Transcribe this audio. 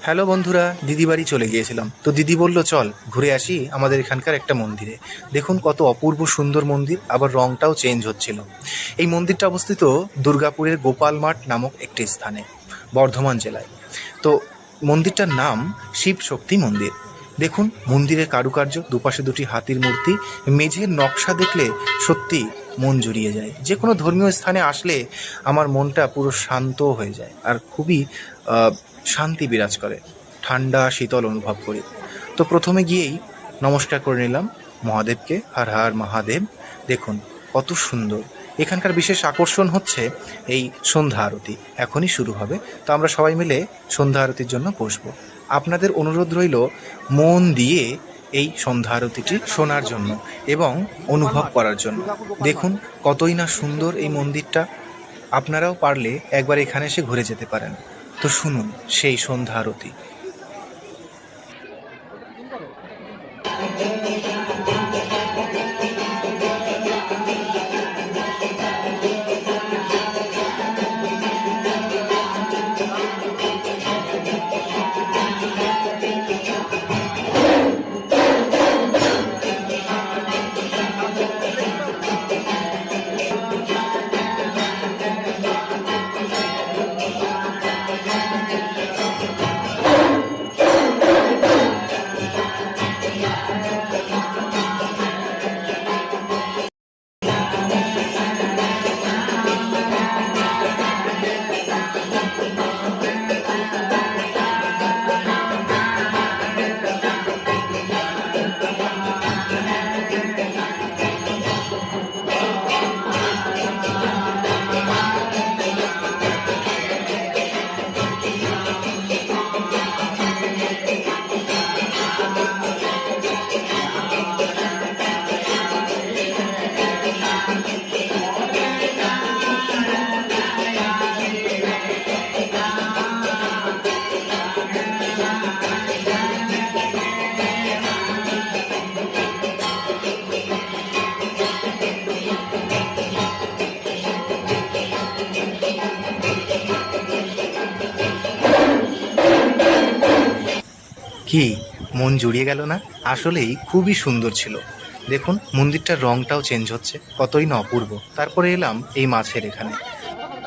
Hello বন্ধুরা, দিদি বাড়ি চলে গিয়েছিলাম। তো দিদি বলল চল ঘুরে আসি আমাদের এখানকার একটা মন্দিরে। দেখুন কত অপূর্ব সুন্দর মন্দির, আবার রংটাও চেঞ্জ হচ্ছিল। এই মন্দিরটা অবস্থিত দুর্গাপুরের গোপাল মাঠ নামক একটি স্থানে, বর্ধমান জেলায়। তো মন্দিরটার নাম শিব শক্তি মন্দির। দেখুন মন্দিরের কারুকার্য, দুপাশে দুটি হাতির মূর্তি, মেঝের নকশা দেখলে সত্যি মন জুড়িয়ে যায়। যে কোনো ধর্মীয় স্থানে আসলে আমার মনটা পুরো শান্ত হয়ে যায়, আর খুবই শান্তি বিরাজ করে, ঠান্ডা শীতল অনুভব করি। তো প্রথমে গিয়েই নমস্কার করে নিলাম মহাদেবকে, হর হর মহাদেব। দেখুন কত সুন্দর। এখানকার বিশেষ আকর্ষণ হচ্ছে এই সন্ধ্যা আরতি, এখনই শুরু হবে। তো আমরা সবাই মিলে সন্ধ্যা আরতির জন্য বসবো। আপনাদের অনুরোধ রইল মন দিয়ে এই সন্ধ্যা আরতিটি শোনার জন্য এবং অনুভব করার জন্য। দেখুন কতই না সুন্দর এই মন্দিরটা। আপনারাও পারলে একবার এখানে এসে ঘুরে যেতে পারেন। তো শুনুন সেই সন্ধ্যা আরতি। কি মন জুড়িয়ে গেল না? আসলেই খুবই সুন্দর ছিল। দেখুন মন্দিরটার রংটাও চেঞ্জ হচ্ছে, কতই না অপূর্ব। তারপরে এলাম এই মাছের এখানে।